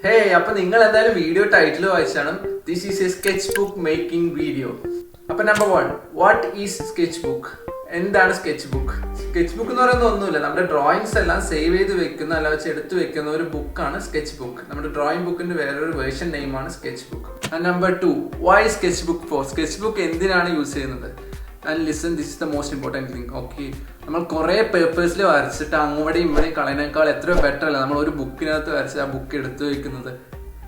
Hey, അപ്പോൾ നിങ്ങൾ എന്തായാലും വീഡിയോ ടൈറ്റിൽ വായിച്ചാണ്. This is a sketchbook making video. അപ്പോൾ നമ്പർ 1, what is sketchbook? എന്താണ് sketchbook? Sketchbook എന്ന് പറയുന്നത് ഒന്നുമില്ല, നമ്മുടെ ഡ്രോയിങ്സ് എല്ലാം സേവ് ചെയ്ത് വെക്കുന്ന അല്ല വെച്ച് എടുത്ത് വെക്കുന്ന ഒരു ബുക്കാണ് sketchbook. നമ്മുടെ ഡ്രോയിങ് ബുക്കിന്റെ വേറൊരു വേർഷൻ നെയിമാണ് sketchbook. Number 2, why sketchbook for? Sketchbook എന്തിനാണ് യൂസ് ചെയ്യുന്നത്? And listen, this is the most important thing. Okay, നമ്മൾ കുറേ പേപ്പേഴ്സിൽ വരച്ചിട്ട് അങ്ങോട്ട് ഇവിടെ കളയുന്നേക്കാൾ എത്രയോ ബെറ്റർ അല്ല നമ്മൾ ഒരു ബുക്കിനകത്ത് വരച്ച് ആ ബുക്ക് എടുത്ത് വെക്കുന്നത്.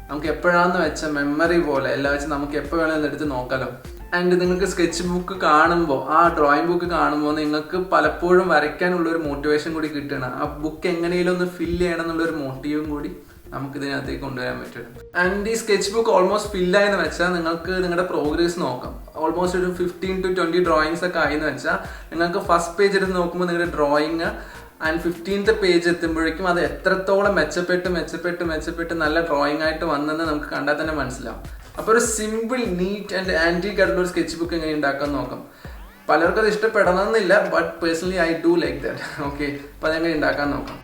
നമുക്ക് എപ്പോഴാണെന്ന് വെച്ചാൽ മെമ്മറി പോലെ എല്ലാം വെച്ച് നമുക്ക് എപ്പോൾ വേണമെങ്കിലും എടുത്ത് നോക്കാമല്ലോ. ആൻഡ് നിങ്ങൾക്ക് സ്കെച്ച് ബുക്ക് കാണുമ്പോൾ, ആ ഡ്രോയിങ് ബുക്ക് കാണുമ്പോൾ നിങ്ങൾക്ക് പലപ്പോഴും വരയ്ക്കാനുള്ളൊരു മോട്ടിവേഷൻ കൂടി കിട്ടണം. ആ ബുക്ക് എങ്ങനെയെങ്കിലും ഒന്ന് ഫില്ല് ചെയ്യണം എന്നുള്ളൊരു മോട്ടീവും കൂടി നമുക്ക് ഇതിനകത്തേക്ക് കൊണ്ടുവരാൻ പറ്റും. ആൻഡ് ഈ സ്കെച്ച് ബുക്ക് ഓൾമോസ്റ്റ് ഫില്ലായെന്ന് വെച്ചാൽ നിങ്ങൾക്ക് നിങ്ങളുടെ പ്രോഗ്രസ് നോക്കാം. ഓൾമോസ്റ്റ് ഒരു 15 to 20 ഡ്രോയിങ്സ് ഒക്കെ ആയെന്ന് വെച്ചാൽ നിങ്ങൾക്ക് ഫസ്റ്റ് പേജ് എടുത്ത് നോക്കുമ്പോൾ നിങ്ങളുടെ ഡ്രോയിങ് ആൻഡ് 15th പേജ് എത്തുമ്പോഴേക്കും അത് എത്രത്തോളം മെച്ചപ്പെട്ട് നല്ല ഡ്രോയിങ് ആയിട്ട് വന്നെന്ന് നമുക്ക് കണ്ടാൽ തന്നെ മനസ്സിലാവും. അപ്പോൾ ഒരു സിമ്പിൾ നീറ്റ് ആൻഡ് ആൻറ്റീക്ക് ആയിട്ടുള്ള ഒരു സ്കെച്ച് ബുക്ക് എങ്ങനെ ഉണ്ടാക്കാൻ നോക്കാം. പലർക്കും അത് ഇഷ്ടപ്പെടണമെന്നില്ല, but personally I do like that. Okay, അപ്പോൾ അതെങ്ങനെ ഉണ്ടാക്കാൻ നോക്കാം.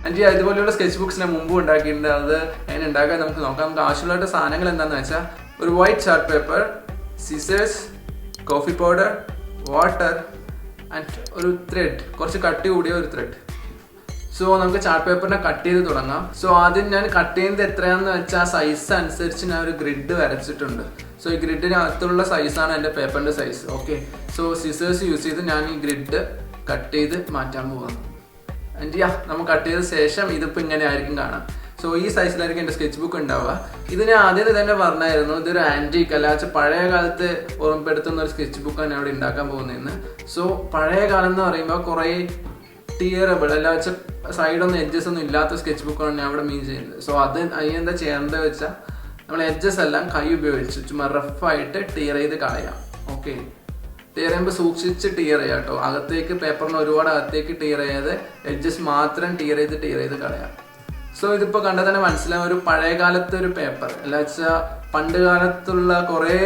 ആൻഡ് ഇതുപോലെയുള്ള സ്കെച്ച് ബുക്സ് ഞാൻ മുമ്പ് ഉണ്ടാക്കിയിട്ടുണ്ട്. അത് എങ്ങനെ ഉണ്ടാക്കാൻ നമുക്ക് നോക്കാം. നമുക്ക് ആവശ്യമുള്ള സാധനങ്ങൾ എന്താണെന്ന് വെച്ചാൽ ഒരു white chart paper, scissors, coffee powder, water and ഒരു ത്രെഡ്, കുറച്ച് കട്ടി കൂടിയ ഒരു ത്രെഡ്. സോ നമുക്ക് ചാർട്ട് പേപ്പറിനെ കട്ട് ചെയ്ത് തുടങ്ങാം. സോ ആദ്യം ഞാൻ കട്ട് ചെയ്യുന്നത് എത്രയാണെന്ന് വെച്ചാൽ ആ സൈസ് അനുസരിച്ച് ഞാൻ ഒരു ഗ്രിഡ് വരച്ചിട്ടുണ്ട്. സോ ഈ ഗ്രിഡിനകത്തുള്ള സൈസാണ് എൻ്റെ പേപ്പറിൻ്റെ size. Okay, so scissors use ചെയ്ത് ഞാൻ ഈ ഗ്രിഡ് കട്ട് ചെയ്ത് മാറ്റാൻ പോകുന്നു. ആൻഡ് നമ്മൾ കട്ട് ചെയ്ത ശേഷം ഇതിപ്പോൾ ഇങ്ങനെ ആയിരിക്കും കാണാം. സോ ഈ സൈസിലായിരിക്കും എൻ്റെ സ്കെച്ച് ബുക്ക് ഉണ്ടാവുക. ഇത് ഞാൻ ആദ്യം തന്നെ പറഞ്ഞായിരുന്നു, ഇതൊരു ആൻറ്റീക്ക് അല്ല വെച്ചാൽ പഴയ കാലത്ത് ഓർമ്മപ്പെടുത്തുന്ന ഒരു സ്കെച്ച് ബുക്കാണ് ഞാൻ ഇവിടെ ഉണ്ടാക്കാൻ പോകുന്നതെന്ന്. സോ പഴയ കാലം എന്ന് പറയുമ്പോൾ കുറേ ടിയറബിൾ അല്ല വെച്ചാൽ സൈഡൊന്നും എഡ്ജസ് ഒന്നും ഇല്ലാത്ത സ്കെച്ച് ബുക്കാണ് ഞാൻ ഇവിടെ മീൻ ചെയ്യുന്നത്. സോ അതിനെന്താ ചെയ്യേണ്ടത് വെച്ചാൽ നമ്മൾ എഡ്ജസ് എല്ലാം കൈ ഉപയോഗിച്ച് ചുമ്മാ റഫായിട്ട് ടിയർ ചെയ്ത് കളയാം. ഓക്കെ, ടിയർ ചെയ്യുമ്പോൾ സൂക്ഷിച്ച് ടിയർ ചെയ്യാം കേട്ടോ. അകത്തേക്ക് പേപ്പറിന് ഒരുപാട് അകത്തേക്ക് ടിയർ ചെയ്യാതെ എഡ്ജസ് മാത്രം ടിയർ ചെയ്ത് കളയാം. സോ ഇതിപ്പോൾ കണ്ടാൽ തന്നെ മനസ്സിലാവും, ഒരു പഴയ കാലത്തെ ഒരു പേപ്പർ അല്ല വെച്ചാൽ പണ്ട് കാലത്തുള്ള കുറേ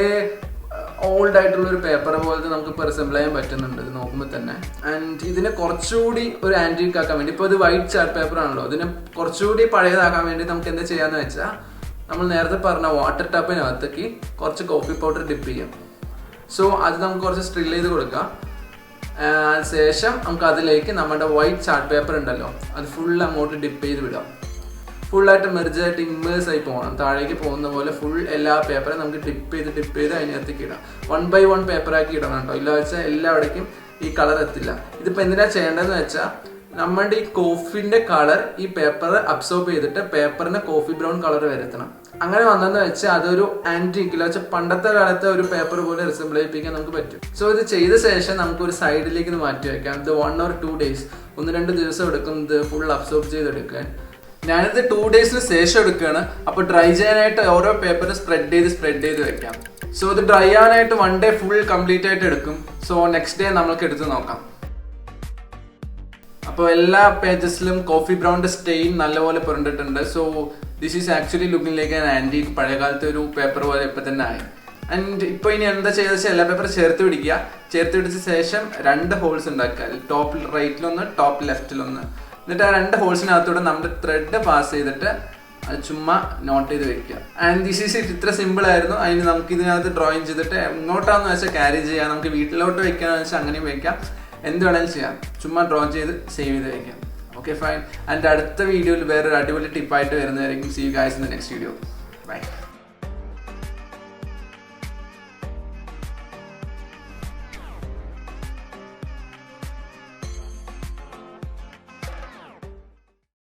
ഓൾഡ് ആയിട്ടുള്ള ഒരു പേപ്പർ പോലത്തെ നമുക്ക് ഇപ്പോൾ റിസംബിൾ ചെയ്യാൻ പറ്റുന്നുണ്ട് ഇത് നോക്കുമ്പോൾ തന്നെ. ആൻഡ് ഇതിനെ കുറച്ചുകൂടി ഒരു ആൻറ്റീക്ക് ആക്കാൻ വേണ്ടി, ഇപ്പോൾ ഇത് വൈറ്റ് ചാർട്ട് പേപ്പർ ആണല്ലോ, ഇതിനെ കുറച്ചുകൂടി പഴയതാക്കാൻ വേണ്ടി നമുക്ക് എന്താ ചെയ്യാന്ന് വെച്ചാൽ നമ്മൾ നേരത്തെ പറഞ്ഞ വാട്ടർ ടാപ്പിനകത്തേക്ക് കുറച്ച് കോഫി പൗഡർ ഡിപ്പ് ചെയ്യാം. സോ അത് നമുക്ക് കുറച്ച് സ്ട്രിൽ ചെയ്ത് കൊടുക്കാം. ശേഷം നമുക്ക് അതിലേക്ക് നമ്മുടെ വൈറ്റ് ചാർട്ട് പേപ്പർ ഉണ്ടല്ലോ അത് ഫുൾ അങ്ങോട്ട് ഡിപ്പ് ചെയ്ത് വിടാം. ഫുള്ളായിട്ട് മെർജായിട്ട് ഇമ്മേഴ്സ് ആയി പോകണം. താഴേക്ക് പോകുന്ന പോലെ ഫുൾ എല്ലാ പേപ്പറും നമുക്ക് ഡിപ്പ് ചെയ്ത് അതിനകത്തേക്ക് ഇടാം. 1 by 1 പേപ്പറാക്കി ഇടണം കേട്ടോ, ഇല്ല വെച്ചാൽ എല്ലാവിടേക്കും ഈ കളർ എത്തില്ല. ഇതിപ്പോൾ എന്തിനാണ് ചെയ്യേണ്ടതെന്ന് വെച്ചാൽ നമ്മുടെ ഈ കോഫിൻ്റെ കളർ ഈ പേപ്പർ അബ്സോർബ് ചെയ്തിട്ട് പേപ്പറിന് കോഫി ബ്രൗൺ കളർ വരുത്തണം. അങ്ങനെ വന്നെന്ന് വെച്ചാൽ അതൊരു ആൻറ്റീക്കില്ല വെച്ചാൽ പണ്ടത്തെ കാലത്തെ ഒരു പേപ്പർ പോലെ റിസംബിൾ ചെയ്യിപ്പിക്കാൻ നമുക്ക് പറ്റും. സോ ഇത് ചെയ്ത ശേഷം നമുക്ക് ഒരു സൈഡിലേക്ക് ഇത് മാറ്റി വയ്ക്കാം. ഇത് 1 or 2 days 1-2 ദിവസം എടുക്കും ഇത് ഫുൾ അബ്സോർബ് ചെയ്തെടുക്കാൻ. ഞാനിത് 2 days ശേഷം എടുക്കുകയാണ്. അപ്പോൾ ഡ്രൈ ചെയ്യാനായിട്ട് ഓരോ പേപ്പർ സ്പ്രെഡ് ചെയ്ത് വെക്കാം. സോ ഇത് ഡ്രൈ ആവാനായിട്ട് 1 day ഫുൾ കംപ്ലീറ്റ് ആയിട്ട് എടുക്കും. സോ നെക്സ്റ്റ് ഡേ നമുക്ക് എടുത്ത് നോക്കാം. അപ്പോൾ എല്ലാ പേജസിലും കോഫി ബ്രൗണിൻ്റെ സ്റ്റെയിൻ നല്ലപോലെ പുരണ്ടിട്ടുണ്ട്. So this is actually looking like an antique, പഴയ കാലത്തെ ഒരു പേപ്പർ പോലെ ഇപ്പം തന്നെ ആയി. ആൻഡ് ഇപ്പോൾ ഇനി എന്താ ചെയ്തെന്ന് വെച്ചാൽ എല്ലാ പേപ്പറും ചേർത്ത് പിടിച്ച ശേഷം 2 ഹോൾസ് ഉണ്ടാക്കുക. ടോപ്പ് റൈറ്റിലൊന്ന്, ടോപ്പ് ലെഫ്റ്റിലൊന്ന്. എന്നിട്ട് ആ 2 ഹോൾസിനകത്തൂടെ നമ്മുടെ ത്രെഡ് പാസ് ചെയ്തിട്ട് അത് ചുമ്മാ നോട്ട് ചെയ്ത് വെക്കുക. And this is it. ഇത്ര സിമ്പിൾ ആയിരുന്നു. അതിന് നമുക്ക് ഇതിനകത്ത് ഡ്രോയിങ് ചെയ്തിട്ട് എങ്ങോട്ടാണെന്ന് വെച്ചാൽ ക്യാരി ചെയ്യാം. നമുക്ക് വീട്ടിലോട്ട് വെക്കാമെന്ന് വെച്ചാൽ അങ്ങനെയും വെക്കാം, എന്ത് വേണമെങ്കിലും ചെയ്യാം. ചുമ്മാ ഡ്രോ ചെയ്ത് സേവ് ചെയ്ത് വയ്ക്കാം. Okay, fine. ആൻഡ് അടുത്ത വീഡിയോയിൽ വേറൊരു അടിപൊളി ടിപ്പായിട്ട് വരുന്നതായിരിക്കും. See you guys in the next video. By.